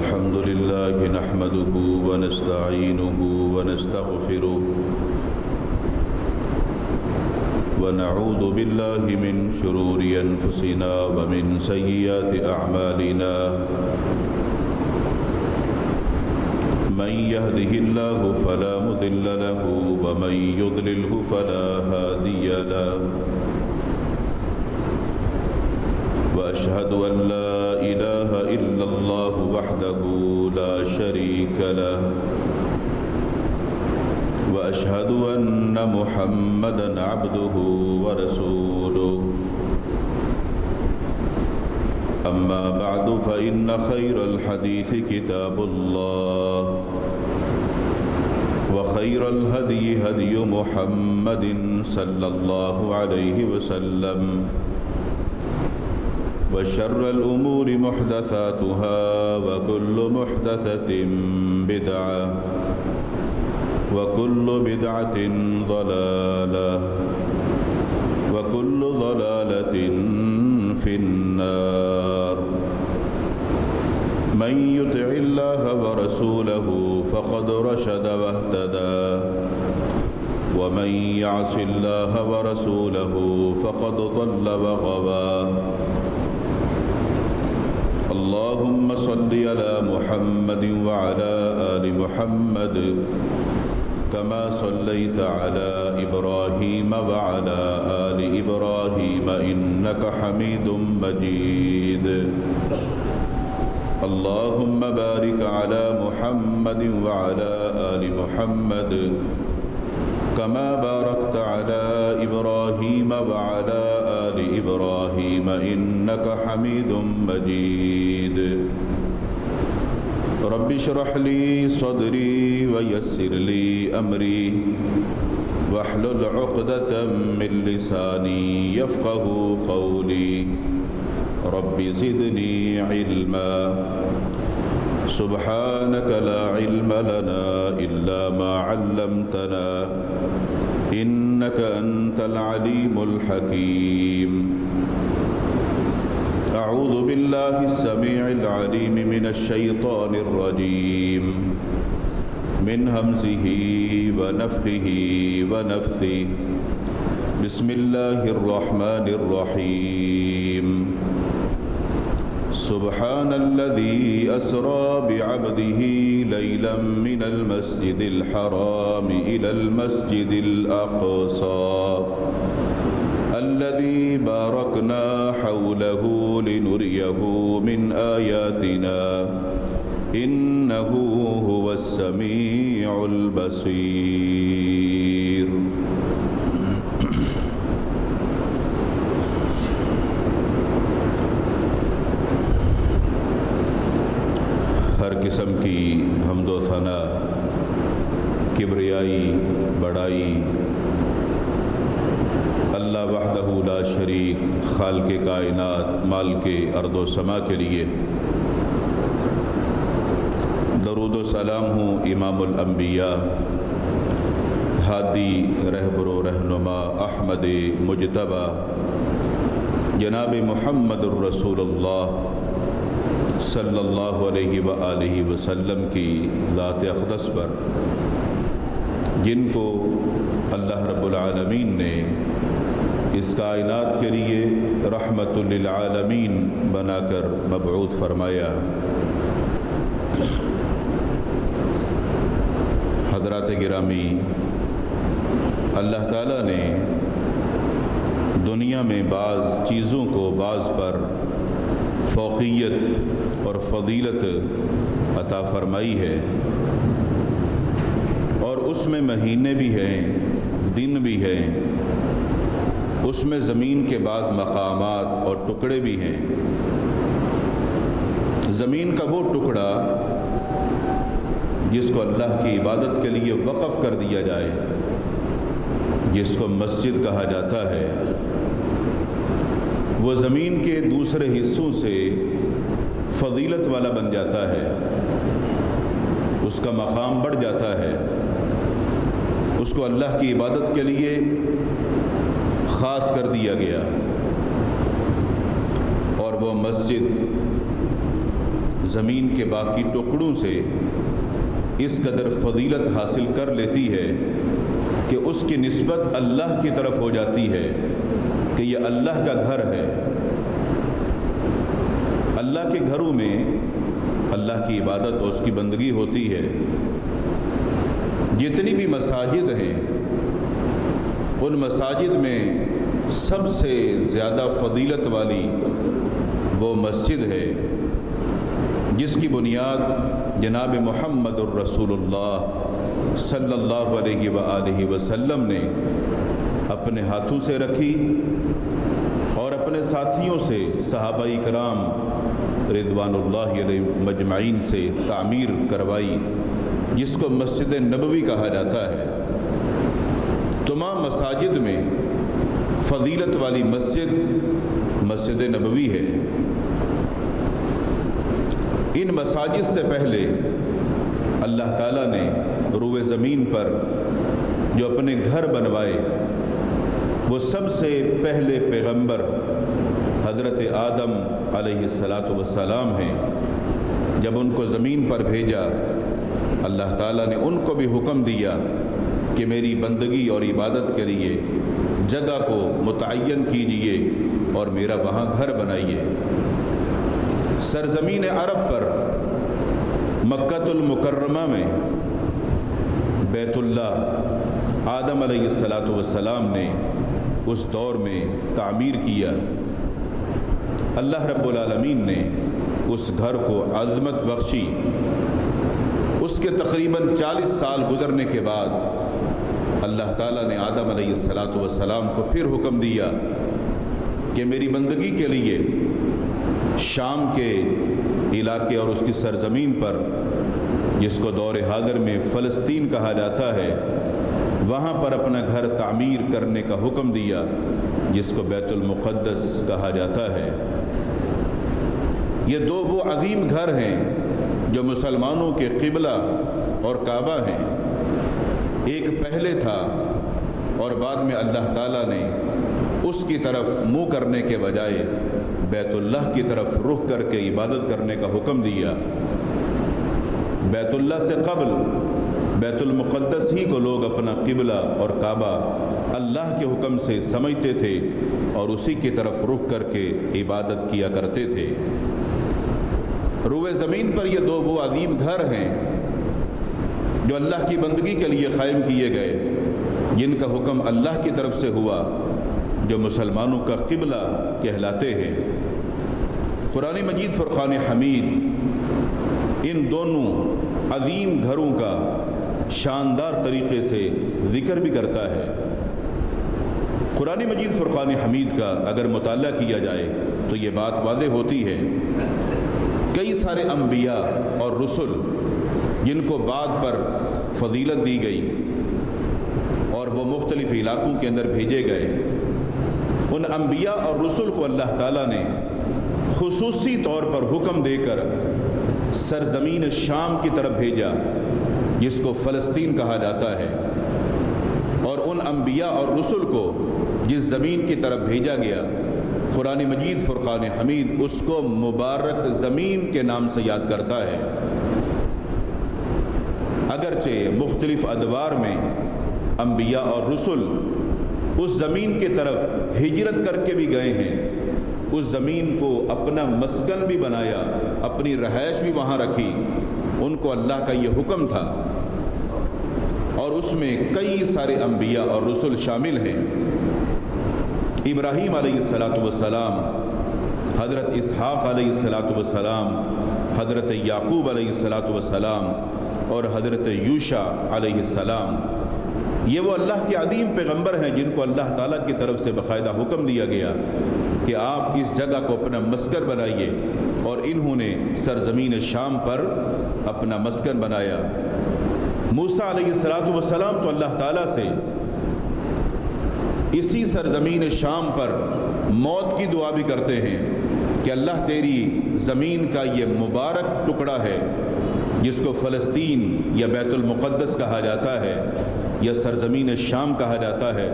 الحمد لله نحمده ونستعينه ونستغفره ونعوذ بالله من شرور أنفسنا ومن سيئات أعمالنا من يهده الله فلا مضل له ومن يضلله فلا هادي له وأشهد أن لا إله إلا الله وحده لا شريك له وأشهد أن محمدًا عبده ورسوله أما بعد فإن خير الحديث كتاب الله وخير الهدي هدي محمد صلى الله عليه وسلم وشر الأمور محدثاتها وكل محدثة بدعة وكل بدعة ضلالة وكل ضلالة في النار من يطع الله ورسوله فقد رشد واهتدى ومن يعص الله ورسوله فقد ضل وغوى اللهم صل على محمد وعلى آل محمد كما صليت على إبراهيم وعلى آل إبراهيم إنك حميد مجيد اللهم بارك على محمد وعلى آل محمد كما باركت على إبراهيم وعلى آل إبراهيم إنك حميد مجيد رب اشرح لي صدري ويسر لي أمري واحلل عقدة من لساني يفقه قولي رب زدني علما سبحانك لا علم لنا إلا ما علمتنا إنك أنت العليم الحكيم أعوذ بالله السميع العليم من الشيطان الرجيم من همزه ونفخه ونفثه بسم الله الرحمن الرحيم سبحان الذي أسرى بعبده ليلا من المسجد الحرام إلى المسجد الأقصى الذي باركنا حوله لنريه من آياتنا إنه هو السميع البصير ہر قسم کی حمد و ثنا کبریائی بڑائی اللہ وحدہ لا شریک خالق کائنات مالک ارض و سما کے لیے درود و سلام ہوں امام الانبیاء ہادی رہبر و رہنما احمد مجتبی جناب محمد الرسول اللہ صلی اللہ علیہ وآلہ وسلم کی ذات اقدس پر جن کو اللہ رب العالمین نے اس کائنات کے لیے رحمت للعالمین بنا کر مبعوث فرمایا۔ حضرات گرامی، اللہ تعالیٰ نے دنیا میں بعض چیزوں کو بعض پر فوقیت اور فضیلت عطا فرمائی ہے، اور اس میں مہینے بھی ہیں، دن بھی ہیں، اس میں زمین کے بعض مقامات اور ٹکڑے بھی ہیں۔ زمین کا وہ ٹکڑا جس کو اللہ کی عبادت کے لیے وقف کر دیا جائے، جس کو مسجد کہا جاتا ہے، وہ زمین کے دوسرے حصوں سے فضیلت والا بن جاتا ہے، اس کا مقام بڑھ جاتا ہے، اس کو اللہ کی عبادت کے لیے خاص کر دیا گیا، اور وہ مسجد زمین کے باقی ٹکڑوں سے اس قدر فضیلت حاصل کر لیتی ہے کہ اس کی نسبت اللہ کی طرف ہو جاتی ہے کہ یہ اللہ کا گھر ہے۔ اللہ کے گھروں میں اللہ کی عبادت اور اس کی بندگی ہوتی ہے۔ جتنی بھی مساجد ہیں ان مساجد میں سب سے زیادہ فضیلت والی وہ مسجد ہے جس کی بنیاد جناب محمد الرسول اللہ صلی اللہ علیہ وآلہ وسلم نے اپنے ہاتھوں سے رکھی اور اپنے ساتھیوں سے صحابہ کرام رضوان اللہ علیہ مجمعین سے تعمیر کروائی، جس کو مسجد نبوی کہا جاتا ہے۔ تمام مساجد میں فضیلت والی مسجد مسجد نبوی ہے۔ ان مساجد سے پہلے اللہ تعالیٰ نے روئے زمین پر جو اپنے گھر بنوائے وہ سب سے پہلے پیغمبر حضرت آدم علیہ السلام ہیں۔ جب ان کو زمین پر بھیجا اللہ تعالیٰ نے ان کو بھی حکم دیا کہ میری بندگی اور عبادت کے لیے جگہ کو متعین کیجئے اور میرا وہاں گھر بنائیے۔ سرزمین عرب پر مکہ المکرمہ میں بیت اللہ آدم علیہ السلام نے اس دور میں تعمیر کیا۔ اللہ رب العالمین نے اس گھر کو عظمت بخشی۔ اس کے تقریباً 40 سال گزرنے کے بعد اللہ تعالیٰ نے آدم علیہ السلام کو پھر حکم دیا کہ میری بندگی کے لیے شام کے علاقے اور اس کی سرزمین پر، جس کو دور حاضر میں فلسطین کہا جاتا ہے، وہاں پر اپنا گھر تعمیر کرنے کا حکم دیا، جس کو بیت المقدس کہا جاتا ہے۔ یہ دو وہ عظیم گھر ہیں جو مسلمانوں کے قبلہ اور کعبہ ہیں۔ ایک پہلے تھا اور بعد میں اللہ تعالیٰ نے اس کی طرف منہ کرنے کے بجائے بیت اللہ کی طرف رخ کر کے عبادت کرنے کا حکم دیا۔ بیت اللہ سے قبل بیت المقدس ہی کو لوگ اپنا قبلہ اور کعبہ اللہ کے حکم سے سمجھتے تھے اور اسی کی طرف رخ کر کے عبادت کیا کرتے تھے۔ روئے زمین پر یہ دو وہ عظیم گھر ہیں جو اللہ کی بندگی کے لیے قائم کیے گئے، جن کا حکم اللہ کی طرف سے ہوا، جو مسلمانوں کا قبلہ کہلاتے ہیں۔ قرآن مجید فرقان حمید ان دونوں عظیم گھروں کا شاندار طریقے سے ذکر بھی کرتا ہے۔ قرآن مجید فرقان حمید کا اگر مطالعہ کیا جائے تو یہ بات واضح ہوتی ہے، کئی سارے انبیاء اور رسل جن کو بعد پر فضیلت دی گئی اور وہ مختلف علاقوں کے اندر بھیجے گئے، ان انبیاء اور رسل کو اللہ تعالیٰ نے خصوصی طور پر حکم دے کر سرزمین شام کی طرف بھیجا، جس کو فلسطین کہا جاتا ہے، اور ان انبیاء اور رسل کو جس زمین کی طرف بھیجا گیا قرآن مجید فرقان حمید اس کو مبارک زمین کے نام سے یاد کرتا ہے۔ اگرچہ مختلف ادوار میں انبیاء اور رسل اس زمین کی طرف ہجرت کر کے بھی گئے ہیں، اس زمین کو اپنا مسکن بھی بنایا، اپنی رہائش بھی وہاں رکھی، ان کو اللہ کا یہ حکم تھا، اور اس میں کئی سارے انبیاء اور رسل شامل ہیں۔ ابراہیم علیہ السلام، حضرت اسحاق علیہ السلام، حضرت یعقوب علیہ السلام اور حضرت یوشع علیہ السلام، یہ وہ اللہ کے عظیم پیغمبر ہیں جن کو اللہ تعالیٰ کی طرف سے باقاعدہ حکم دیا گیا کہ آپ اس جگہ کو اپنا مسکن بنائیے، اور انہوں نے سرزمین شام پر اپنا مسکن بنایا۔ موسیٰ علیہ السلام تو اللہ تعالیٰ سے اسی سرزمین شام پر موت کی دعا بھی کرتے ہیں کہ اللہ تیری زمین کا یہ مبارک ٹکڑا ہے جس کو فلسطین یا بیت المقدس کہا جاتا ہے یا سرزمین شام کہا جاتا ہے،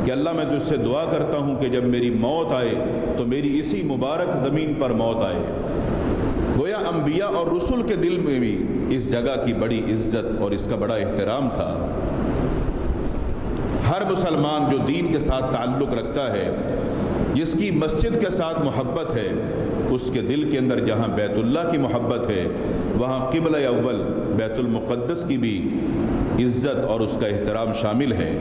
کہ اللہ میں تجھ سے دعا کرتا ہوں کہ جب میری موت آئے تو میری اسی مبارک زمین پر موت آئے۔ گویا انبیاء اور رسل کے دل میں بھی اس جگہ کی بڑی عزت اور اس کا بڑا احترام تھا۔ ہر مسلمان جو دین کے ساتھ تعلق رکھتا ہے، جس کی مسجد کے ساتھ محبت ہے، اس کے دل کے اندر جہاں بیت اللہ کی محبت ہے، وہاں قبلہ اول بیت المقدس کی بھی عزت اور اس کا احترام شامل ہے۔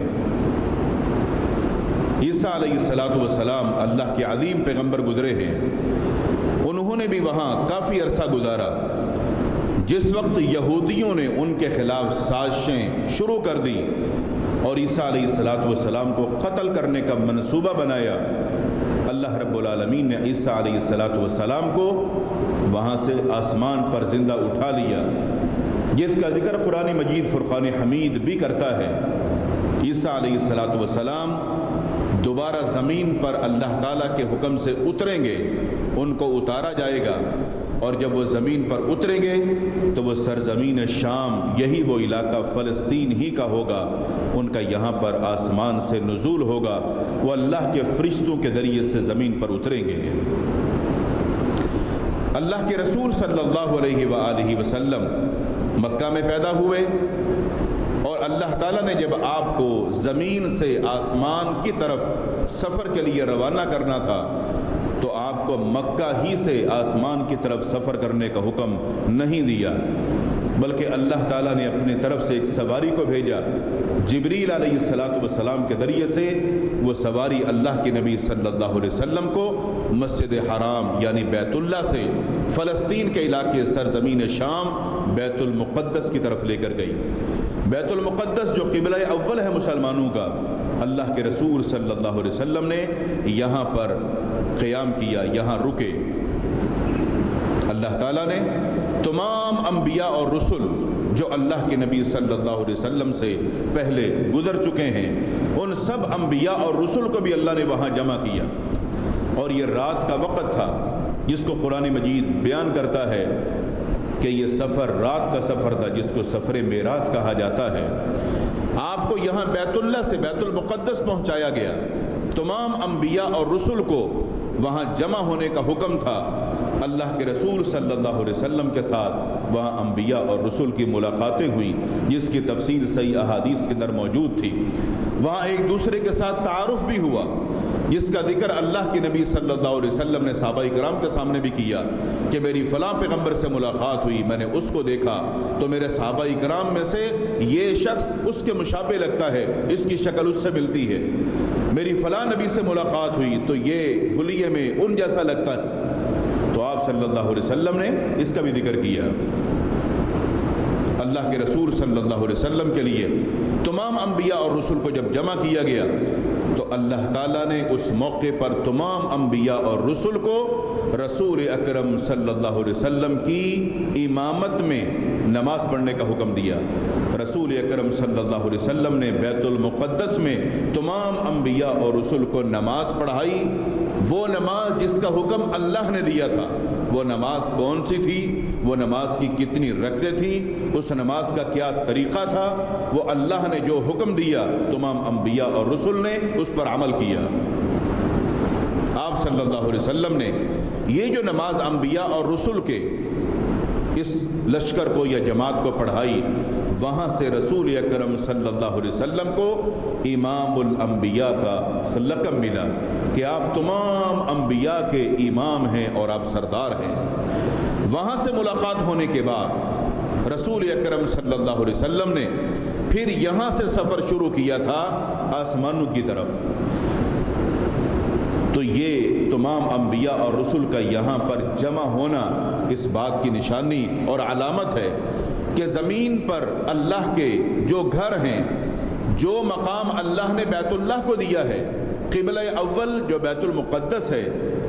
عیسیٰ علیہ السلام اللہ کے عظیم پیغمبر گزرے ہیں، انہوں نے بھی وہاں کافی عرصہ گزارا۔ جس وقت یہودیوں نے ان کے خلاف سازشیں شروع کر دی اور عیسیٰ علیہ السلام کو قتل کرنے کا منصوبہ بنایا، اللہ رب العالمین نے عیسیٰ علیہ السلام کو وہاں سے آسمان پر زندہ اٹھا لیا، جس کا ذکر قرآن مجید فرقان حمید بھی کرتا ہے۔ عیسیٰ علیہ السلام دوبارہ زمین پر اللہ تعالیٰ کے حکم سے اتریں گے، ان کو اتارا جائے گا، اور جب وہ زمین پر اتریں گے تو وہ سرزمین شام، یہی وہ علاقہ فلسطین ہی کا ہوگا، ان کا یہاں پر آسمان سے نزول ہوگا، وہ اللہ کے فرشتوں کے ذریعے سے زمین پر اتریں گے۔ اللہ کے رسول صلی اللہ علیہ وآلہ وسلم مکہ میں پیدا ہوئے، اور اللہ تعالیٰ نے جب آپ کو زمین سے آسمان کی طرف سفر کے لیے روانہ کرنا تھا تو آپ کو مکہ ہی سے آسمان کی طرف سفر کرنے کا حکم نہیں دیا، بلکہ اللہ تعالیٰ نے اپنی طرف سے ایک سواری کو بھیجا۔ جبریل علیہ السلام کے ذریعے سے وہ سواری اللہ کے نبی صلی اللہ علیہ وسلم کو مسجد حرام یعنی بیت اللہ سے فلسطین کے علاقے سرزمین شام بیت المقدس کی طرف لے کر گئی۔ بیت المقدس جو قبلہ اول ہے مسلمانوں کا، اللہ کے رسول صلی اللہ علیہ وسلم نے یہاں پر قیام کیا، یہاں رکے۔ اللہ تعالیٰ نے تمام انبیاء اور رسل جو اللہ کے نبی صلی اللہ علیہ وسلم سے پہلے گزر چکے ہیں، ان سب انبیاء اور رسل کو بھی اللہ نے وہاں جمع کیا، اور یہ رات کا وقت تھا جس کو قرآن مجید بیان کرتا ہے کہ یہ سفر رات کا سفر تھا، جس کو سفر معراج کہا جاتا ہے۔ آپ کو یہاں بیت اللہ سے بیت المقدس پہنچایا گیا، تمام انبیاء اور رسل کو وہاں جمع ہونے کا حکم تھا۔ اللہ کے رسول صلی اللہ علیہ وسلم کے ساتھ وہاں انبیاء اور رسل کی ملاقاتیں ہوئیں، جس کی تفصیل صحیح احادیث کے اندر موجود تھی۔ وہاں ایک دوسرے کے ساتھ تعارف بھی ہوا، جس کا ذکر اللہ کے نبی صلی اللہ علیہ وسلم نے صحابہ کرام کے سامنے بھی کیا کہ میری فلاں پیغمبر سے ملاقات ہوئی، میں نے اس کو دیکھا تو میرے صحابہ کرام میں سے یہ شخص اس کے مشابہ لگتا ہے، اس کی شکل اس سے ملتی ہے۔ میری فلاں نبی سے ملاقات ہوئی تو یہ حلیے میں ان جیسا لگتا ہے، تو آپ صلی اللہ علیہ وسلم نے اس کا بھی ذکر کیا۔ اللہ کے رسول صلی اللہ علیہ وسلم کے لیے تمام انبیاء اور رسل کو جب جمع کیا گیا تو اللہ تعالیٰ نے اس موقع پر تمام انبیاء اور رسل کو رسول اکرم صلی اللہ علیہ وسلم کی امامت میں نماز پڑھنے کا حکم دیا۔ رسول اکرم صلی اللہ علیہ وسلم نے بیت المقدس میں تمام انبیاء اور رسل کو نماز پڑھائی، وہ نماز جس کا حکم اللہ نے دیا تھا۔ وہ نماز کون سی تھی، وہ نماز کی کتنی رکعتیں تھیں، اس نماز کا کیا طریقہ تھا، وہ اللہ نے جو حکم دیا تمام انبیاء اور رسل نے اس پر عمل کیا۔ آپ صلی اللہ علیہ وسلم نے یہ جو نماز انبیاء اور رسل کے اس لشکر کو یا جماعت کو پڑھائی، وہاں سے رسول اکرم صلی اللہ علیہ وسلم کو امام الانبیاء کا لقب ملا کہ آپ تمام انبیاء کے امام ہیں اور آپ سردار ہیں۔ وہاں سے ملاقات ہونے کے بعد رسول اکرم صلی اللہ علیہ وسلم نے پھر یہاں سے سفر شروع کیا تھا آسمانوں کی طرف۔ تو یہ تمام انبیاء اور رسل کا یہاں پر جمع ہونا اس بات کی نشانی اور علامت ہے کہ زمین پر اللہ کے جو گھر ہیں، جو مقام اللہ نے بیت اللہ کو دیا ہے، قبلہ اول جو بیت المقدس ہے،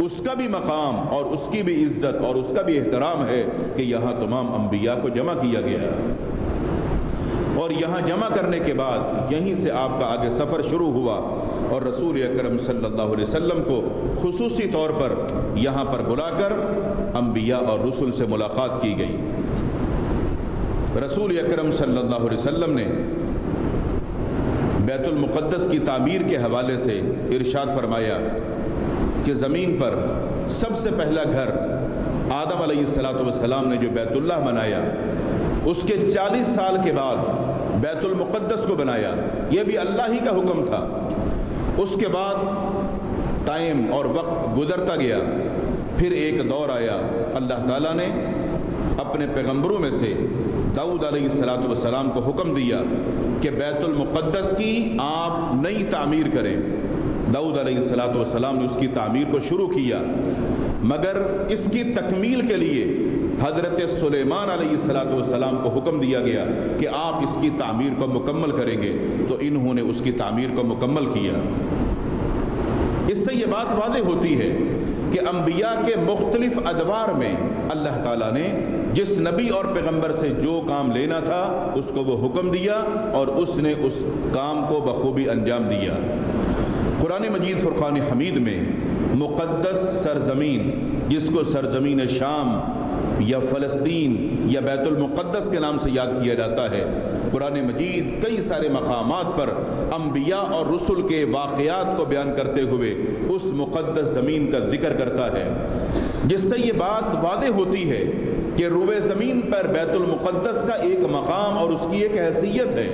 اس کا بھی مقام اور اس کی بھی عزت اور اس کا بھی احترام ہے کہ یہاں تمام انبیاء کو جمع کیا گیا، اور یہاں جمع کرنے کے بعد یہیں سے آپ کا آگے سفر شروع ہوا، اور رسول اکرم صلی اللہ علیہ وسلم کو خصوصی طور پر یہاں پر بلا کر انبیاء اور رسل سے ملاقات کی گئی۔ رسول اکرم صلی اللہ علیہ وسلم نے بیت المقدس کی تعمیر کے حوالے سے ارشاد فرمایا کہ زمین پر سب سے پہلا گھر آدم علیہ السلام نے جو بیت اللہ بنایا، اس کے 40 سال کے بعد بیت المقدس کو بنایا، یہ بھی اللہ ہی کا حکم تھا۔ اس کے بعد ٹائم اور وقت گزرتا گیا، پھر ایک دور آیا، اللہ تعالیٰ نے اپنے پیغمبروں میں سے داؤد علیہ السلام کو حکم دیا کہ بیت المقدس کی آپ نئی تعمیر کریں۔ داؤد علیہ السلام نے اس کی تعمیر کو شروع کیا، مگر اس کی تکمیل کے لیے حضرت سلیمان علیہ السلام کو حکم دیا گیا کہ آپ اس کی تعمیر کو مکمل کریں گے، تو انہوں نے اس کی تعمیر کو مکمل کیا۔ اس سے یہ بات واضح ہوتی ہے کہ انبیاء کے مختلف ادوار میں اللہ تعالیٰ نے جس نبی اور پیغمبر سے جو کام لینا تھا اس کو وہ حکم دیا، اور اس نے اس کام کو بخوبی انجام دیا۔ قرآن مجید فرقان حمید میں مقدس سرزمین، جس کو سرزمین شام یا فلسطین یا بیت المقدس کے نام سے یاد کیا جاتا ہے، قرآن مجید کئی سارے مقامات پر انبیاء اور رسل کے واقعات کو بیان کرتے ہوئے اس مقدس زمین کا ذکر کرتا ہے، جس سے یہ بات واضح ہوتی ہے کہ روئے زمین پر بیت المقدس کا ایک مقام اور اس کی ایک حیثیت ہے،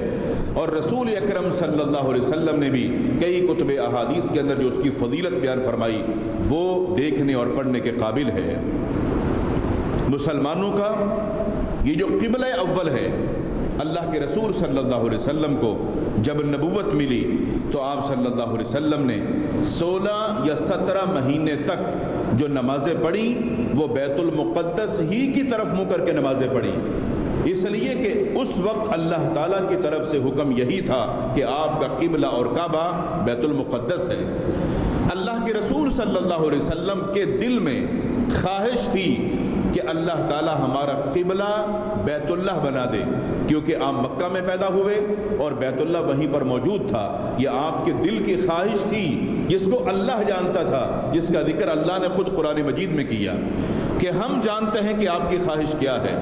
اور رسول اکرم صلی اللہ علیہ وسلم نے بھی کئی کتب احادیث کے اندر جو اس کی فضیلت بیان فرمائی وہ دیکھنے اور پڑھنے کے قابل ہے۔ مسلمانوں کا یہ جو قبلہ اول ہے، اللہ کے رسول صلی اللہ علیہ وسلم کو جب نبوت ملی تو آپ صلی اللہ علیہ وسلم نے 16 یا 17 مہینے تک جو نمازیں پڑھی وہ بیت المقدس ہی کی طرف منہ کر کے نمازیں پڑھی، اس لیے کہ اس وقت اللہ تعالیٰ کی طرف سے حکم یہی تھا کہ آپ کا قبلہ اور کعبہ بیت المقدس ہے۔ اللہ کے رسول صلی اللہ علیہ وسلم کے دل میں خواہش تھی کہ اللہ تعالیٰ ہمارا قبلہ بیت اللہ بنا دے، کیونکہ آپ مکہ میں پیدا ہوئے اور بیت اللہ وہیں پر موجود تھا۔ یہ آپ کے دل کی خواہش تھی جس کو اللہ جانتا تھا، جس کا ذکر اللہ نے خود قرآن مجید میں کیا کہ ہم جانتے ہیں کہ آپ کی خواہش کیا ہے،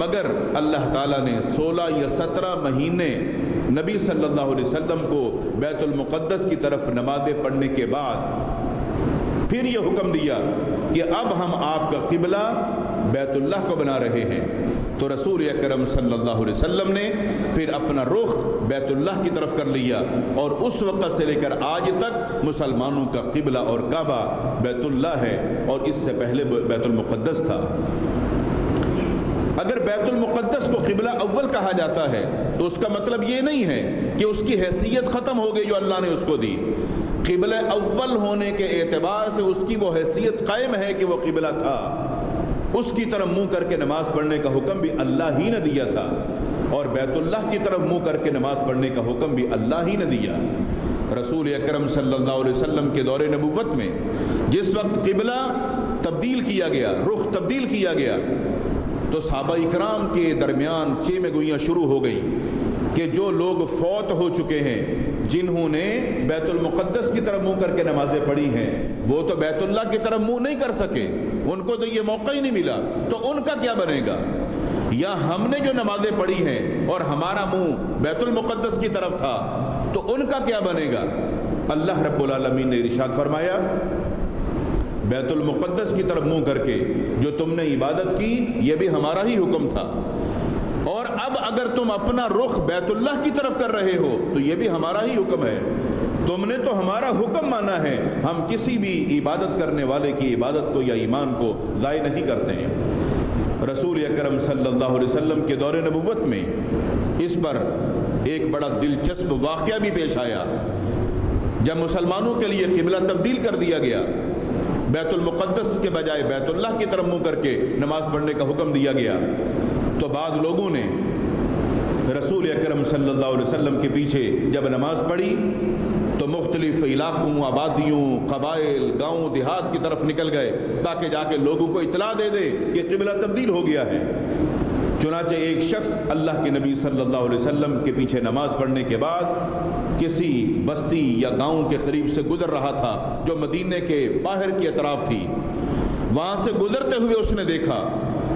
مگر اللہ تعالیٰ نے 16 یا 17 مہینے نبی صلی اللہ علیہ وسلم کو بیت المقدس کی طرف نمازیں پڑھنے کے بعد پھر یہ حکم دیا کہ اب ہم آپ کا قبلہ بیت اللہ کو بنا رہے ہیں۔ تو رسول اکرم صلی اللہ علیہ وسلم نے پھر اپنا رخ بیت اللہ کی طرف کر لیا، اور اس وقت سے لے کر آج تک مسلمانوں کا قبلہ اور کعبہ بیت اللہ ہے، اور اس سے پہلے بیت المقدس تھا۔ اگر بیت المقدس کو قبلہ اول کہا جاتا ہے تو اس کا مطلب یہ نہیں ہے کہ اس کی حیثیت ختم ہو گئی جو اللہ نے اس کو دی۔ قبلہ اول ہونے کے اعتبار سے اس کی وہ حیثیت قائم ہے کہ وہ قبلہ تھا، اس کی طرف منہ کر کے نماز پڑھنے کا حکم بھی اللہ ہی نے دیا تھا، اور بیت اللہ کی طرف منہ کر کے نماز پڑھنے کا حکم بھی اللہ ہی نے دیا۔ رسول اکرم صلی اللہ علیہ وسلم کے دور نبوت میں جس وقت قبلہ تبدیل کیا گیا، رخ تبدیل کیا گیا، تو صحابہ اکرام کے درمیان چیمیں گوئیاں شروع ہو گئی کہ جو لوگ فوت ہو چکے ہیں، جنہوں نے بیت المقدس کی طرف منہ کر کے نمازیں پڑھی ہیں، وہ تو بیت اللہ کی طرف منہ نہیں کر سکے، ان کو تو یہ موقع ہی نہیں ملا، تو ان کا کیا بنے گا؟ یا ہم نے جو نمازیں پڑھی ہیں اور ہمارا منہ بیت المقدس کی طرف تھا تو ان کا کیا بنے گا؟ اللہ رب العالمین نے ارشاد فرمایا بیت المقدس کی طرف منہ کر کے جو تم نے عبادت کی یہ بھی ہمارا ہی حکم تھا، اور اب اگر تم اپنا رخ بیت اللہ کی طرف کر رہے ہو تو یہ بھی ہمارا ہی حکم ہے، تم نے تو ہمارا حکم مانا ہے، ہم کسی بھی عبادت کرنے والے کی عبادت کو یا ایمان کو ضائع نہیں کرتے ہیں۔ رسول اکرم صلی اللہ علیہ وسلم کے دور نبوت میں اس پر ایک بڑا دلچسپ واقعہ بھی پیش آیا، جب مسلمانوں کے لیے قبلہ تبدیل کر دیا گیا، بیت المقدس کے بجائے بیت اللہ کی طرف منہ کر کے نماز پڑھنے کا حکم دیا گیا، تو بعض لوگوں نے رسول اکرم صلی اللہ علیہ وسلم کے پیچھے جب نماز پڑھی تو مختلف علاقوں، آبادیوں، قبائل، گاؤں دیہات کی طرف نکل گئے تاکہ جا کے لوگوں کو اطلاع دے دے کہ قبلہ تبدیل ہو گیا ہے۔ چنانچہ ایک شخص اللہ کے نبی صلی اللہ علیہ وسلم کے پیچھے نماز پڑھنے کے بعد کسی بستی یا گاؤں کے قریب سے گزر رہا تھا جو مدینے کے باہر کی اطراف تھی، وہاں سے گزرتے ہوئے اس نے دیکھا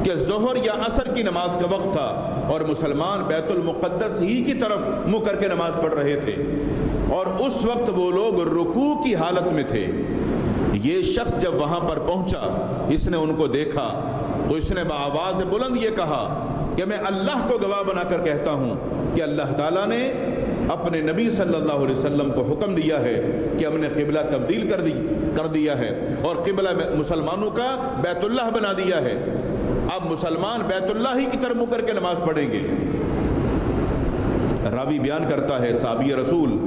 کہ ظہر یا عصر کی نماز کا وقت تھا اور مسلمان بیت المقدس ہی کی طرف منہ کر کے نماز پڑھ رہے تھے، اور اس وقت وہ لوگ رکوع کی حالت میں تھے۔ یہ شخص جب وہاں پر پہنچا، اس نے ان کو دیکھا تو اس نے بآواز بلند یہ کہا کہ میں اللہ کو گواہ بنا کر کہتا ہوں کہ اللہ تعالیٰ نے اپنے نبی صلی اللہ علیہ وسلم کو حکم دیا ہے کہ ہم نے قبلہ تبدیل کر دیا ہے اور قبلہ مسلمانوں کا بیت اللہ بنا دیا ہے۔ اب مسلمان بیت اللہ ہی کی طرف منہ کر کے نماز پڑھیں گے۔ راوی بیان کرتا ہے صحابی رسول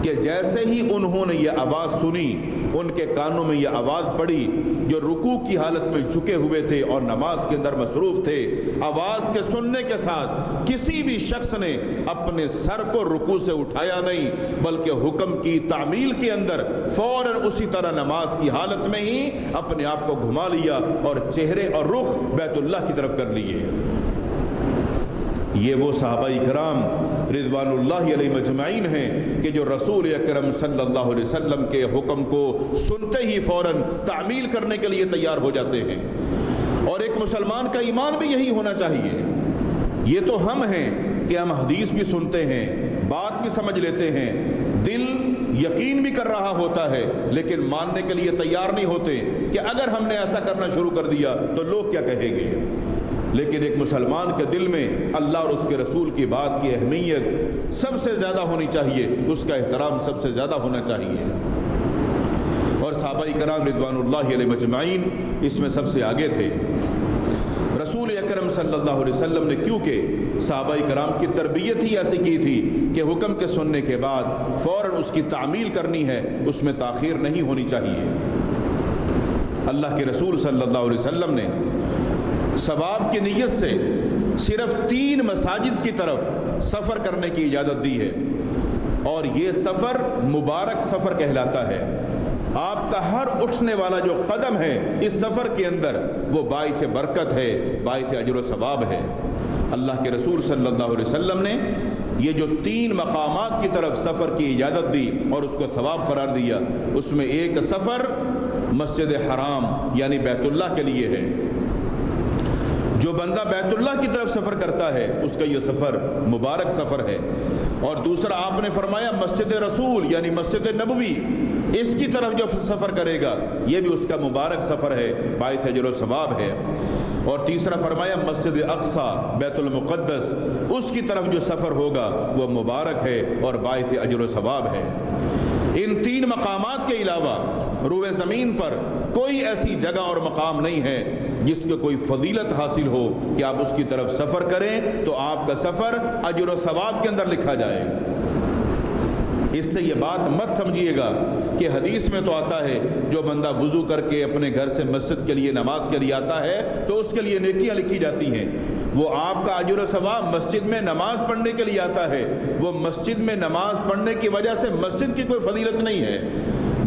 کہ جیسے ہی انہوں نے یہ آواز سنی، ان کے کانوں میں یہ آواز پڑی، جو رکوع کی حالت میں جھکے ہوئے تھے اور نماز کے اندر مصروف تھے، آواز کے سننے کے ساتھ کسی بھی شخص نے اپنے سر کو رکوع سے اٹھایا نہیں، بلکہ حکم کی تعمیل کے اندر فوراً اسی طرح نماز کی حالت میں ہی اپنے آپ کو گھما لیا اور چہرے اور رخ بیت اللہ کی طرف کر لیے۔ یہ وہ صحابہ کرام رضوان اللہ علیہ مجمعین ہیں کہ جو رسول اکرم صلی اللہ علیہ وسلم کے حکم کو سنتے ہی فوراً تعمیل کرنے کے لیے تیار ہو جاتے ہیں۔ اور ایک مسلمان کا ایمان بھی یہی ہونا چاہیے۔ یہ تو ہم ہیں کہ ہم حدیث بھی سنتے ہیں، بات بھی سمجھ لیتے ہیں، دل یقین بھی کر رہا ہوتا ہے، لیکن ماننے کے لیے تیار نہیں ہوتے کہ اگر ہم نے ایسا کرنا شروع کر دیا تو لوگ کیا کہیں گے۔ لیکن ایک مسلمان کے دل میں اللہ اور اس کے رسول کی بات کی اہمیت سب سے زیادہ ہونی چاہیے، اس کا احترام سب سے زیادہ ہونا چاہیے۔ اور صحابہ کرام رضوان اللہ علیہ مجمعین اس میں سب سے آگے تھے۔ رسول اکرم صلی اللہ علیہ وسلم نے کیونکہ صحابہ کرام کی تربیت ہی ایسی کی تھی کہ حکم کے سننے کے بعد فوراً اس کی تعمیل کرنی ہے، اس میں تاخیر نہیں ہونی چاہیے۔ اللہ کے رسول صلی اللہ علیہ وسلم نے ثواب کی نیت سے صرف 3 مساجد کی طرف سفر کرنے کی اجازت دی ہے، اور یہ سفر مبارک سفر کہلاتا ہے۔ آپ کا ہر اٹھنے والا جو قدم ہے اس سفر کے اندر وہ باعث برکت ہے، باعث اجر و ثواب ہے۔ اللہ کے رسول صلی اللہ علیہ وسلم نے یہ جو 3 مقامات کی طرف سفر کی اجازت دی اور اس کو ثواب قرار دیا، اس میں ایک سفر مسجد حرام یعنی بیت اللہ کے لیے ہے۔ جو بندہ بیت اللہ کی طرف سفر کرتا ہے اس کا یہ سفر مبارک سفر ہے۔ اور دوسرا آپ نے فرمایا مسجد رسول یعنی مسجد نبوی، اس کی طرف جو سفر کرے گا یہ بھی اس کا مبارک سفر ہے، باعث اجر و ثواب ہے۔ اور تیسرا فرمایا مسجد اقصی بیت المقدس، اس کی طرف جو سفر ہوگا وہ مبارک ہے اور باعث اجر و ثواب ہے۔ ان 3 مقامات کے علاوہ روئے زمین پر کوئی ایسی جگہ اور مقام نہیں ہے جس کو کوئی فضیلت حاصل ہو کہ آپ اس کی طرف سفر کریں تو آپ کا سفر اجر و ثواب کے اندر لکھا جائے۔ اس سے یہ بات مت سمجھیے گا کہ حدیث میں تو آتا ہے جو بندہ وضو کر کے اپنے گھر سے مسجد کے لیے نماز کے لیے آتا ہے تو اس کے لیے نیکیاں لکھی جاتی ہیں۔ وہ آپ کا اجر و ثواب مسجد میں نماز پڑھنے کے لیے آتا ہے، وہ مسجد میں نماز پڑھنے کی وجہ سے مسجد کی کوئی فضیلت نہیں ہے۔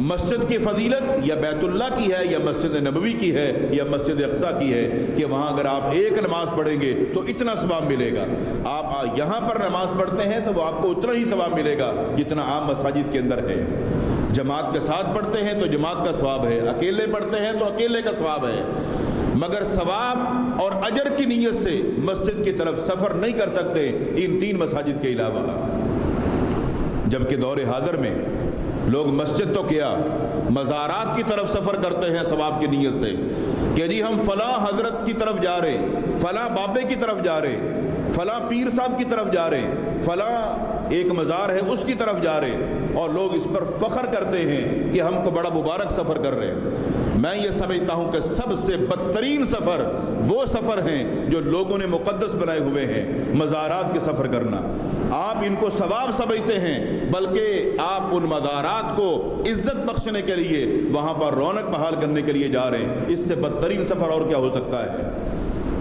مسجد کی فضیلت یا بیت اللہ کی ہے یا مسجد نبوی کی ہے یا مسجد اقصی کی ہے کہ وہاں اگر آپ ایک نماز پڑھیں گے تو اتنا ثواب ملے گا۔ آپ یہاں پر نماز پڑھتے ہیں تو وہ آپ کو اتنا ہی ثواب ملے گا جتنا عام مساجد کے اندر ہے۔ جماعت کے ساتھ پڑھتے ہیں تو جماعت کا ثواب ہے، اکیلے پڑھتے ہیں تو اکیلے کا ثواب ہے، مگر ثواب اور اجر کی نیت سے مسجد کی طرف سفر نہیں کر سکتے ان 3 مساجد کے علاوہ۔ جبکہ دور حاضر میں لوگ مسجد تو کیا مزارات کی طرف سفر کرتے ہیں ثواب کی نیت سے کہ جی ہم فلاں حضرت کی طرف جا رہے، فلاں بابے کی طرف جا رہے، فلاں پیر صاحب کی طرف جا رہے، فلاں ایک مزار ہے اس کی طرف جا رہے، اور لوگ اس پر فخر کرتے ہیں کہ ہم کو بڑا مبارک سفر کر رہے ہیں۔ میں یہ سمجھتا ہوں کہ سب سے بدترین سفر وہ سفر ہیں جو لوگوں نے مقدس بنائے ہوئے ہیں، مزارات کے سفر کرنا۔ آپ ان کو ثواب سمجھتے ہیں بلکہ آپ ان مزارات کو عزت بخشنے کے لیے وہاں پر رونق بحال کرنے کے لیے جا رہے ہیں۔ اس سے بدترین سفر اور کیا ہو سکتا ہے؟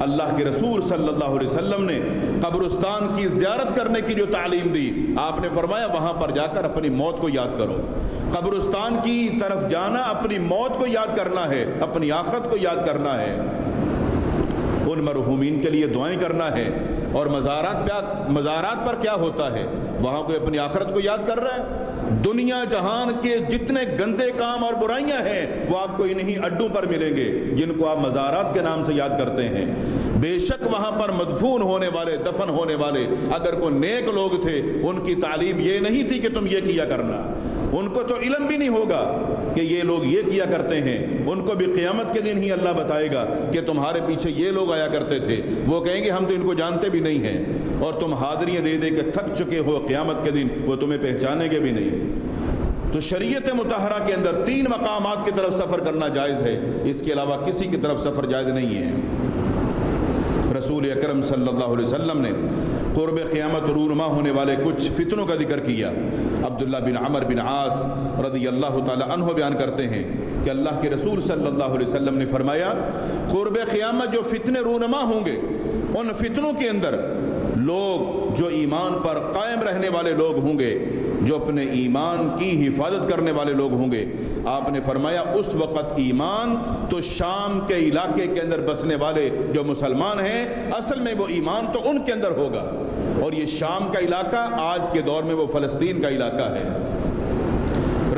اللہ کے رسول صلی اللہ علیہ وسلم نے قبرستان کی زیارت کرنے کی جو تعلیم دی، آپ نے فرمایا وہاں پر جا کر اپنی موت کو یاد کرو۔ قبرستان کی طرف جانا اپنی موت کو یاد کرنا ہے، اپنی آخرت کو یاد کرنا ہے، ان مرحومین کے لیے دعائیں کرنا ہے۔ اور مزارات پر کیا ہوتا ہے؟ وہاں کوئی اپنی آخرت کو یاد کر رہا ہے؟ دنیا جہان کے جتنے گندے کام اور برائیاں ہیں وہ آپ کو انہی اڈوں پر ملیں گے جن کو آپ مزارات کے نام سے یاد کرتے ہیں۔ بے شک وہاں پر مدفون ہونے والے، دفن ہونے والے اگر کوئی نیک لوگ تھے، ان کی تعلیم یہ نہیں تھی کہ تم یہ کیا کرنا، ان کو تو علم بھی نہیں ہوگا کہ یہ لوگ یہ کیا کرتے ہیں، ان کو بھی قیامت کے دن ہی اللہ بتائے گا کہ تمہارے پیچھے یہ لوگ آیا کرتے تھے، وہ کہیں گے ہم تو ان کو جانتے بھی نہیں ہیں، اور تم حاضریاں دے دے کے تھک چکے ہو، قیامت کے دن وہ تمہیں پہچانیں گے بھی نہیں۔ تو شریعت مطہرہ کے اندر 3 مقامات کی طرف سفر کرنا جائز ہے، اس کے علاوہ کسی کی طرف سفر جائز نہیں ہے۔ رسول اکرم صلی اللہ علیہ وسلم نے قرب قیامت رونما ہونے والے کچھ فتنوں کا ذکر کیا۔ عبداللہ بن عمر بن عاص رضی اللہ تعالی عنہ بیان کرتے ہیں کہ اللہ کے رسول صلی اللہ علیہ وسلم نے فرمایا، قرب قیامت جو فتنے رونما ہوں گے، ان فتنوں کے اندر لوگ جو ایمان پر قائم رہنے والے لوگ ہوں گے، جو اپنے ایمان کی حفاظت کرنے والے لوگ ہوں گے، آپ نے فرمایا اس وقت ایمان تو شام کے علاقے کے اندر بسنے والے جو مسلمان ہیں، اصل میں وہ ایمان تو ان کے اندر ہوگا، اور یہ شام کا علاقہ آج کے دور میں وہ فلسطین کا علاقہ ہے۔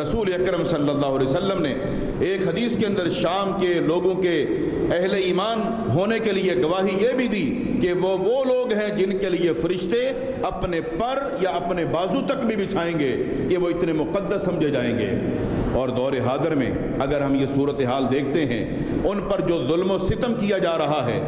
رسول اکرم صلی اللہ علیہ وسلم نے ایک حدیث کے اندر شام کے لوگوں کے اہل ایمان ہونے کے لیے گواہی یہ بھی دی کہ وہ لوگ ہیں جن کے لیے فرشتے اپنے پر یا اپنے بازو تک بھی بچھائیں گے کہ وہ اتنے مقدس سمجھے جائیں گے۔ اور دور حاضر میں اگر ہم یہ صورتحال دیکھتے ہیں، ان پر جو ظلم و ستم کیا جا رہا ہے،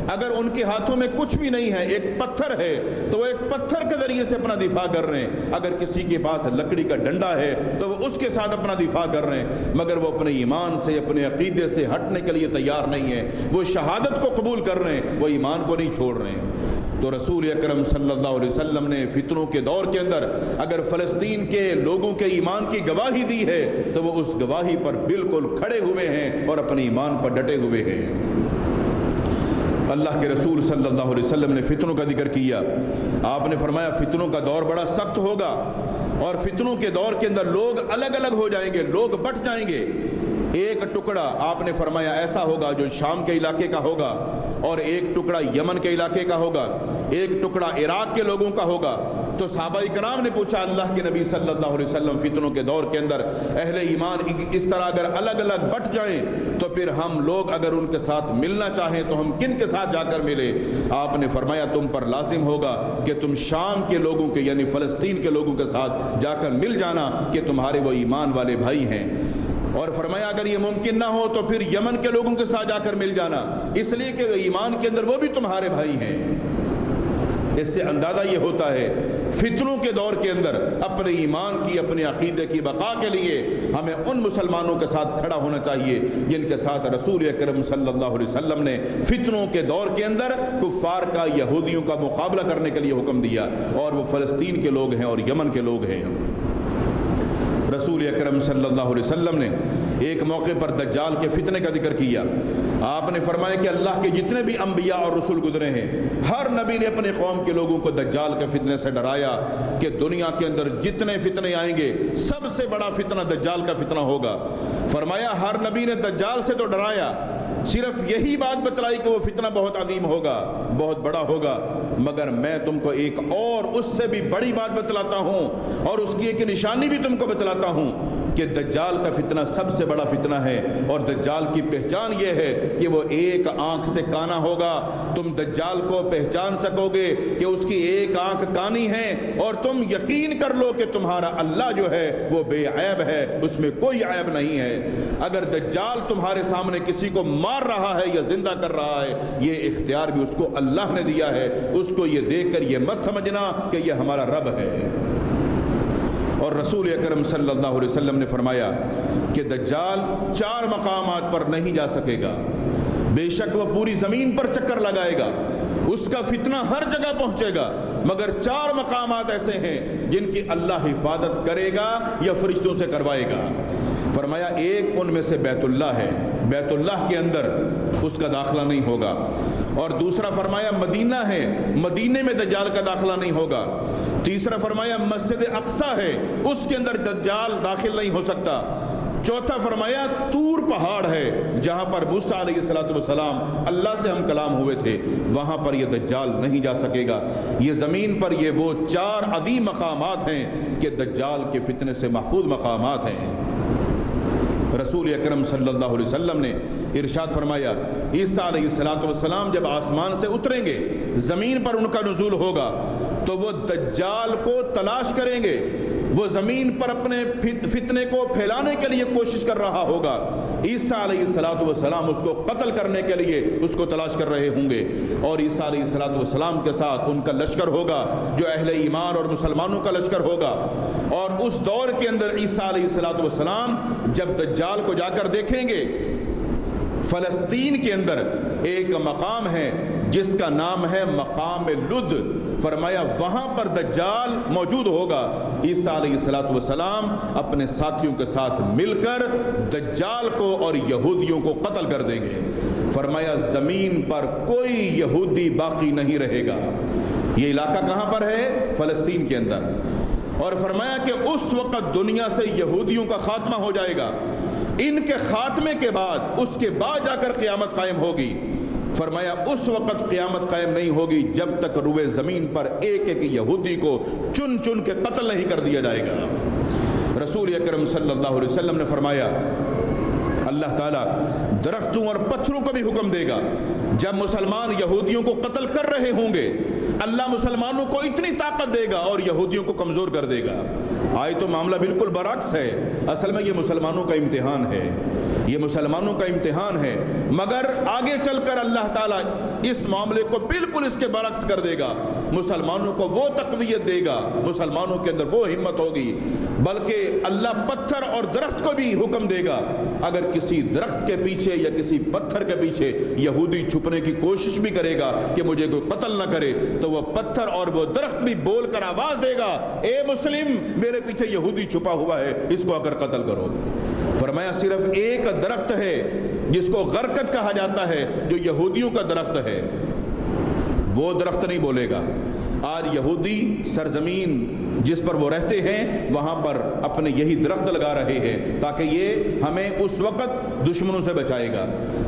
اگر ان کے ہاتھوں میں کچھ بھی نہیں ہے، ایک پتھر ہے تو وہ ایک پتھر کے ذریعے سے اپنا دفاع کر رہے ہیں، اگر کسی کے پاس لکڑی کا ڈنڈا ہے تو وہ اس کے ساتھ اپنا دفاع کر رہے ہیں، مگر وہ اپنے ایمان سے، اپنے عقیدے سے ہٹنے کے لیے تیار نہیں ہے، وہ شہادت کو قبول کر رہے ہیں، وہ ایمان کو نہیں چھوڑ رہے ہیں۔ تو رسول اکرم صلی اللہ علیہ وسلم نے فتنوں کے دور کے اندر اگر فلسطین کے لوگوں کے ایمان کی گواہی دی ہے تو وہ اس گواہی پر بالکل کھڑے ہوئے ہیں اور اپنے ایمان پر ڈٹے ہوئے ہیں۔ اللہ کے رسول صلی اللہ علیہ وسلم نے فتنوں کا ذکر کیا۔ آپ نے فرمایا فتنوں کا دور بڑا سخت ہوگا، اور فتنوں کے دور کے اندر لوگ الگ الگ ہو جائیں گے، لوگ بٹ جائیں گے۔ ایک ٹکڑا آپ نے فرمایا ایسا ہوگا جو شام کے علاقے کا ہوگا، اور ایک ٹکڑا یمن کے علاقے کا ہوگا، ایک ٹکڑا عراق کے لوگوں کا ہوگا۔ تو صحابہ کرام نے پوچھا اللہ کے نبی صلی اللہ علیہ وسلم، فتنوں کے دور کے اندر اہل ایمان اس طرح اگر الگ الگ بٹ جائیں تو پھر ہم لوگ اگر ان کے ساتھ ملنا چاہیں تو ہم کن کے ساتھ جا کر ملے؟ آپ نے فرمایا تم پر لازم ہوگا کہ تم شام کے لوگوں کے یعنی فلسطین کے لوگوں کے ساتھ جا کر مل جانا کہ تمہارے وہ ایمان والے بھائی ہیں، اور فرمایا اگر یہ ممکن نہ ہو تو پھر یمن کے لوگوں کے ساتھ جا کر مل جانا، اس لیے کہ ایمان کے اندر وہ بھی تمہارے بھائی ہیں۔ اس سے اندازہ یہ ہوتا ہے فتنوں کے دور کے اندر اپنے ایمان کی، اپنے عقیدے کی بقا کے لیے ہمیں ان مسلمانوں کے ساتھ کھڑا ہونا چاہیے جن کے ساتھ رسول اکرم صلی اللہ علیہ وسلم نے فتنوں کے دور کے اندر کفار کا، یہودیوں کا مقابلہ کرنے کے لیے حکم دیا، اور وہ فلسطین کے لوگ ہیں اور یمن کے لوگ ہیں۔ رسول اکرم صلی اللہ علیہ وسلم نے ایک موقع پر دجال کے فتنے کا ذکر کیا۔ آپ نے فرمایا کہ اللہ کے جتنے بھی انبیاء اور رسول گزرے ہیں، ہر نبی نے اپنے قوم کے لوگوں کو دجال کے فتنے سے ڈرایا کہ دنیا کے اندر جتنے فتنے آئیں گے سب سے بڑا فتنہ دجال کا فتنہ ہوگا۔ فرمایا ہر نبی نے دجال سے تو ڈرایا، صرف یہی بات بتلائی کہ وہ فتنہ بہت عظیم ہوگا، بہت بڑا ہوگا، مگر میں تم کو ایک اور اس سے بھی بڑی بات بتلاتا ہوں، اور اس کی ایک نشانی بھی تم کو بتلاتا ہوں کہ دجال کا فتنہ سب سے بڑا فتنہ ہے، اور دجال کی پہچان یہ ہے کہ وہ ایک آنکھ سے کانا ہوگا۔ تم دجال کو پہچان سکو گے کہ اس کی ایک آنکھ کانی ہے، اور تم یقین کر لو کہ تمہارا اللہ جو ہے وہ بے عیب ہے، اس میں کوئی عیب نہیں ہے۔ اگر دجال تمہارے سامنے کسی کو مار رہا ہے یا زندہ کر رہا ہے، یہ اختیار بھی اس کو اللہ نے دیا ہے، اس کو یہ دیکھ کر یہ مت سمجھنا کہ یہ ہمارا رب ہے۔ اور رسول اکرم صلی اللہ علیہ وسلم نے فرمایا کہ دجال 4 مقامات پر نہیں جا سکے گا، بے شک وہ پوری زمین پر چکر لگائے گا، اس کا فتنہ ہر جگہ پہنچے گا، مگر 4 مقامات ایسے ہیں جن کی اللہ حفاظت کرے گا یا فرشتوں سے کروائے گا۔ فرمایا ایک ان میں سے بیت اللہ ہے، بیت اللہ کے اندر اس کا داخلہ نہیں ہوگا، اور دوسرا فرمایا مدینہ ہے، مدینے میں دجال کا داخلہ نہیں ہوگا، تیسرا فرمایا مسجد اقصی ہے، اس کے اندر دجال داخل نہیں ہو سکتا، چوتھا فرمایا طور پہاڑ ہے جہاں پر موسیٰ علیہ السلام اللہ سے ہم کلام ہوئے تھے، وہاں پر یہ دجال نہیں جا سکے گا۔ یہ زمین پر یہ وہ 4 عظیم مقامات ہیں کہ دجال کے فتنے سے محفوظ مقامات ہیں۔ رسول اکرم صلی اللہ علیہ وسلم نے ارشاد فرمایا عیسیٰ علیہ السلام جب آسمان سے اتریں گے، زمین پر ان کا نزول ہوگا تو وہ دجال کو تلاش کریں گے، وہ زمین پر اپنے فتنے کو پھیلانے کے لیے کوشش کر رہا ہوگا، عیسیٰ علیہ السلام اس کو قتل کرنے کے لیے اس کو تلاش کر رہے ہوں گے، اور عیسیٰ علیہ السلام کے ساتھ ان کا لشکر ہوگا جو اہل ایمان اور مسلمانوں کا لشکر ہوگا۔ اور اس دور کے اندر عیسیٰ علیہ السلام جب دجال کو جا کر دیکھیں گے، فلسطین کے اندر ایک مقام ہے جس کا نام ہے مقام لد، فرمایا وہاں پر دجال موجود ہوگا۔ عیسیٰ علیہ السلام اپنے ساتھیوں کے ساتھ مل کر دجال کو اور یہودیوں کو قتل کر دیں گے۔ فرمایا زمین پر کوئی یہودی باقی نہیں رہے گا۔ یہ علاقہ کہاں پر ہے؟ فلسطین کے اندر۔ اور فرمایا کہ اس وقت دنیا سے یہودیوں کا خاتمہ ہو جائے گا، ان کے خاتمے کے بعد اس کے بعد جا کر قیامت قائم ہوگی۔ فرمایا اس وقت قیامت قائم نہیں ہوگی جب تک روئے زمین پر ایک ایک یہودی کو چن چن کے قتل نہیں کر دیا جائے گا۔ رسول اکرم صلی اللہ علیہ وسلم نے فرمایا اللہ تعالیٰ درختوں اور پتھروں کو بھی حکم دے گا، جب مسلمان یہودیوں کو قتل کر رہے ہوں گے اللہ مسلمانوں کو اتنی طاقت دے گا اور یہودیوں کو کمزور کر دے گا۔ آج تو معاملہ بالکل برعکس ہے، اصل میں یہ مسلمانوں کا امتحان ہے، یہ مسلمانوں کا امتحان ہے، مگر آگے چل کر اللہ تعالیٰ اس معاملے کو بالکل اس کے برعکس کر دے گا۔ مسلمانوں کو وہ تقویت دے گا، مسلمانوں کے اندر وہ ہمت ہوگی، بلکہ اللہ پتھر اور درخت کو بھی حکم دے گا اگر کسی درخت کے پیچھے یا کسی پتھر کے پیچھے یہودی چھپنے کی کوشش بھی کرے گا کہ مجھے کوئی قتل نہ کرے، تو وہ پتھر اور وہ درخت بھی بول کر آواز دے گا اے مسلم میرے پیچھے یہودی چھپا ہوا ہے، اس کو اگر قتل کرو۔ فرمایا صرف ایک درخت ہے جس کو غرقد کہا جاتا ہے جو یہودیوں کا درخت ہے، وہ درخت نہیں بولے گا۔ آج یہودی سرزمین جس پر وہ رہتے ہیں وہاں پر اپنے یہی درخت لگا رہے ہیں تاکہ یہ ہمیں اس وقت دشمنوں سے بچائے گا،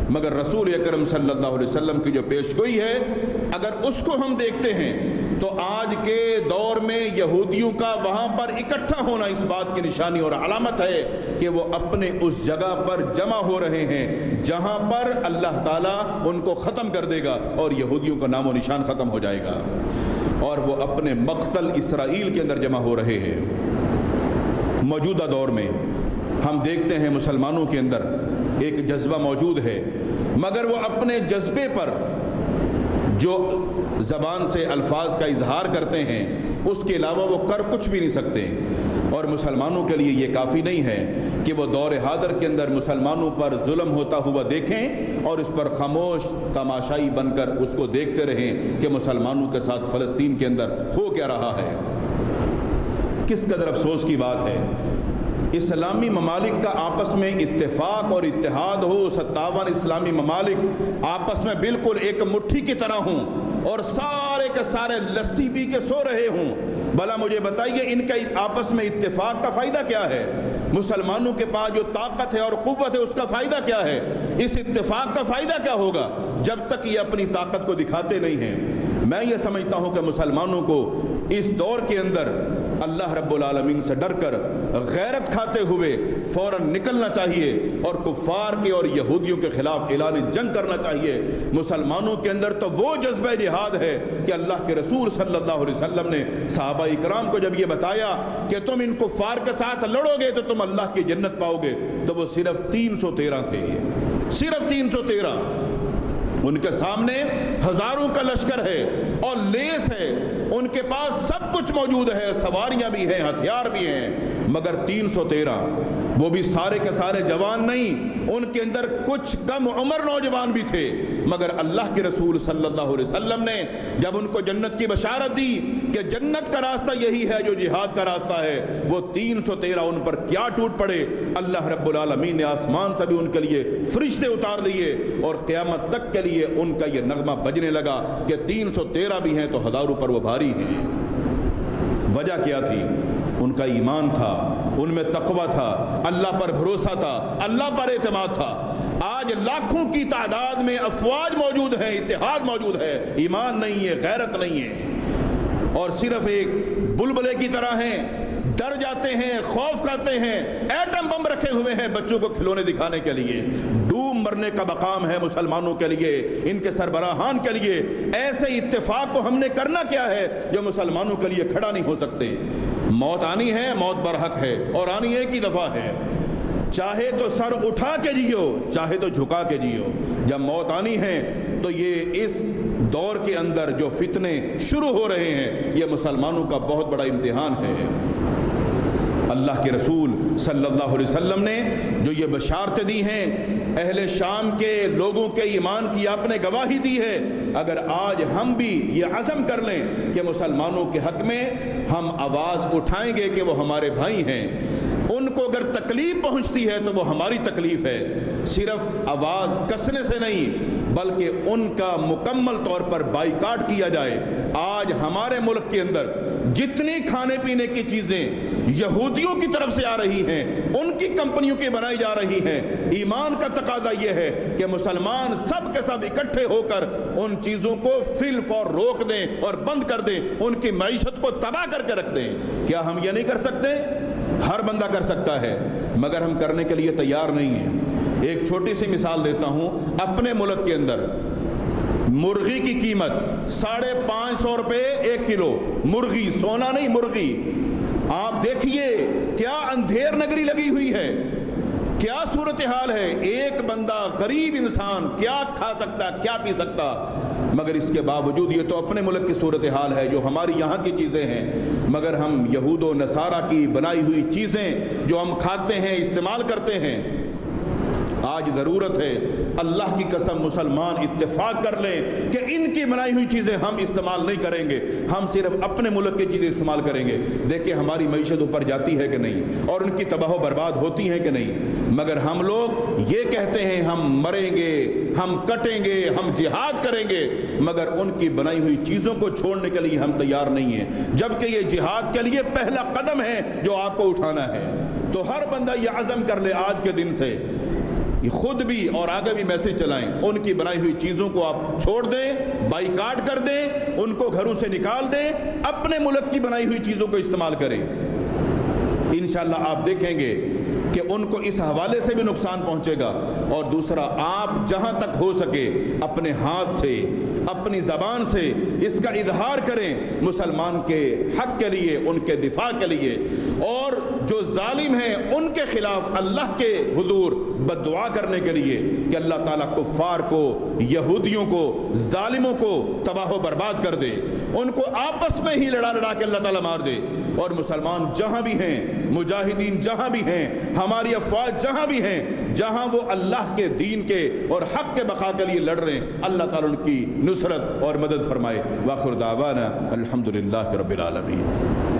مگر رسول اکرم صلی اللہ علیہ وسلم کی جو پیش گوئی ہے اگر اس کو ہم دیکھتے ہیں تو آج کے دور میں یہودیوں کا وہاں پر اکٹھا ہونا اس بات کی نشانی اور علامت ہے کہ وہ اپنے اس جگہ پر جمع ہو رہے ہیں جہاں پر اللہ تعالیٰ ان کو ختم کر دے گا اور یہودیوں کا نام و نشان ختم ہو جائے گا، اور وہ اپنے مقتل اسرائیل کے اندر جمع ہو رہے ہیں۔ موجودہ دور میں ہم دیکھتے ہیں مسلمانوں کے اندر ایک جذبہ موجود ہے، مگر وہ اپنے جذبے پر جو زبان سے الفاظ کا اظہار کرتے ہیں اس کے علاوہ وہ کر کچھ بھی نہیں سکتے، اور مسلمانوں کے لیے یہ کافی نہیں ہے کہ وہ دور حاضر کے اندر مسلمانوں پر ظلم ہوتا ہوا دیکھیں اور اس پر خاموش تماشائی بن کر اس کو دیکھتے رہیں کہ مسلمانوں کے ساتھ فلسطین کے اندر ہو کیا رہا ہے۔ کس قدر افسوس کی بات ہے، اسلامی ممالک کا آپس میں اتفاق اور اتحاد ہو، 57 اسلامی ممالک آپس میں بالکل ایک مٹھی کی طرح ہوں اور سارے کے سارے لسی پی کے سو رہے ہوں، بھلا مجھے بتائیے ان کا آپس میں اتفاق کا فائدہ کیا ہے؟ مسلمانوں کے پاس جو طاقت ہے اور قوت ہے اس کا فائدہ کیا ہے؟ اس اتفاق کا فائدہ کیا ہوگا جب تک یہ اپنی طاقت کو دکھاتے نہیں ہیں؟ میں یہ سمجھتا ہوں کہ مسلمانوں کو اس دور کے اندر اللہ رب العالمین سے ڈر کر غیرت کھاتے ہوئے فوراً نکلنا چاہیے اور کفار کے اور یہودیوں کے خلاف اعلان جنگ کرنا چاہیے۔ مسلمانوں کے اندر تو وہ جذبہ جہاد ہے کہ اللہ کے رسول صلی اللہ علیہ وسلم نے صحابہ اکرام کو جب یہ بتایا کہ تم ان کفار کے ساتھ لڑو گے تو تم اللہ کی جنت پاؤ گے، تو وہ صرف 313 تھے، صرف 313۔ ان کے سامنے ہزاروں کا لشکر ہے اور لیس ہے، ان کے پاس سب کچھ موجود ہے، سواریاں بھی ہیں، ہتھیار بھی ہیں، مگر 313، وہ بھی سارے کے سارے جوان نہیں، ان کے اندر کچھ کم عمر نوجوان بھی تھے، مگر اللہ کے رسول صلی اللہ علیہ وسلم نے جب ان کو جنت کی بشارت دی کہ جنت کا راستہ یہی ہے جو جہاد کا راستہ ہے، وہ 313 ان پر کیا ٹوٹ پڑے۔ اللہ رب العالمین نے آسمان سے بھی ان کے لیے فرشتے اتار دیے اور قیامت تک کے لیے ان کا یہ نغمہ بجنے لگا کہ 313 بھی ہیں تو ہزاروں پر وہ بھاری ہیں۔ وجہ کیا تھی؟ ان کا ایمان تھا، ان میں تقوی تھا، اللہ پر بھروسہ تھا، اللہ پر اعتماد تھا۔ آج لاکھوں کی تعداد میں افواج موجود ہیں، اتحاد موجود ہے، ایمان نہیں ہے، غیرت نہیں ہے، اور صرف ایک بلبلے کی طرح ہیں، ڈر جاتے ہیں، خوف کھاتے ہیں، ایٹم بم رکھے ہوئے ہیں بچوں کو کھلونے دکھانے کے لیے۔ ڈوب مرنے کا مقام ہے مسلمانوں کے لیے، ان کے سربراہان کے لیے۔ ایسے اتفاق کو ہم نے کرنا کیا ہے جو مسلمانوں کے لیے کھڑا نہیں ہو سکتے؟ موت آنی ہے، موت برحق ہے اور آنی ایک ہی دفعہ ہے، چاہے تو سر اٹھا کے جیو چاہے تو جھکا کے جیو۔ جب موت آنی ہے تو یہ اس دور کے اندر جو فتنے شروع ہو رہے ہیں یہ مسلمانوں کا بہت بڑا امتحان ہے۔ اللہ کے رسول صلی اللہ علیہ وسلم نے جو یہ بشارتیں دی ہیں، اہل شام کے لوگوں کے ایمان کی آپ نے گواہی دی ہے، اگر آج ہم بھی یہ عزم کر لیں کہ مسلمانوں کے حق میں ہم آواز اٹھائیں گے کہ وہ ہمارے بھائی ہیں، ان کو اگر تکلیف پہنچتی ہے تو وہ ہماری تکلیف ہے، صرف آواز کسنے سے نہیں بلکہ ان کا مکمل طور پر بائیکاٹ کیا جائے۔ آج ہمارے ملک کے اندر جتنی کھانے پینے کی چیزیں یہودیوں کی طرف سے آ رہی ہیں، ان کی کمپنیوں کی بنائی جا رہی ہیں، ایمان کا تقاضا یہ ہے کہ مسلمان سب کے سب اکٹھے ہو کر ان چیزوں کو فی الفور روک دیں اور بند کر دیں، ان کی معیشت کو تباہ کر کے رکھ دیں۔ کیا ہم یہ نہیں کر سکتے؟ ہر بندہ کر سکتا ہے، مگر ہم کرنے کے لیے تیار نہیں ہیں۔ ایک چھوٹی سی مثال دیتا ہوں، اپنے ملک کے اندر مرغی کی قیمت 550 روپے 1 کلو، مرغی، سونا نہیں، مرغی۔ آپ دیکھیے کیا اندھیر نگری لگی ہوئی ہے، کیا صورتحال ہے، ایک بندہ غریب انسان کیا کھا سکتا، کیا پی سکتا، مگر اس کے باوجود یہ تو اپنے ملک کی صورتحال ہے جو ہماری یہاں کی چیزیں ہیں، مگر ہم یہود و نصارہ کی بنائی ہوئی چیزیں جو ہم کھاتے ہیں، استعمال کرتے ہیں۔ آج ضرورت ہے اللہ کی قسم مسلمان اتفاق کر لیں کہ ان کی بنائی ہوئی چیزیں ہم استعمال نہیں کریں گے، ہم صرف اپنے ملک کی چیزیں استعمال کریں گے۔ دیکھیں ہماری معیشت اوپر جاتی ہے کہ نہیں، اور ان کی تباہ و برباد ہوتی ہیں کہ نہیں، مگر ہم لوگ یہ کہتے ہیں ہم مریں گے، ہم کٹیں گے، ہم جہاد کریں گے، مگر ان کی بنائی ہوئی چیزوں کو چھوڑنے کے لیے ہم تیار نہیں ہیں، جبکہ یہ جہاد کے لیے پہلا قدم ہے جو آپ کو اٹھانا ہے۔ تو ہر بندہ یہ عزم کر لے آج کے دن سے، خود بھی اور آگے بھی میسج چلائیں، ان کی بنائی ہوئی چیزوں کو آپ چھوڑ دیں، بائیکاٹ کر دیں، ان کو گھروں سے نکال دیں، اپنے ملک کی بنائی ہوئی چیزوں کو استعمال کریں۔ انشاءاللہ آپ دیکھیں گے کہ ان کو اس حوالے سے بھی نقصان پہنچے گا۔ اور دوسرا، آپ جہاں تک ہو سکے اپنے ہاتھ سے، اپنی زبان سے اس کا اظہار کریں مسلمان کے حق کے لیے، ان کے دفاع کے لیے، اور جو ظالم ہیں ان کے خلاف اللہ کے حضور بد دعا کرنے کے لیے کہ اللہ تعالیٰ کفار کو، یہودیوں کو، ظالموں کو تباہ و برباد کر دے، ان کو آپس میں ہی لڑا لڑا کے اللہ تعالیٰ مار دے۔ اور مسلمان جہاں بھی ہیں، مجاہدین جہاں بھی ہیں، ہماری افواج جہاں بھی ہیں، جہاں وہ اللہ کے دین کے اور حق کے بقا کے لیے لڑ رہے ہیں، اللہ تعالیٰ ان کی نصرت اور مدد فرمائے۔ وآخر دعوانا الحمدللہ رب العالمین۔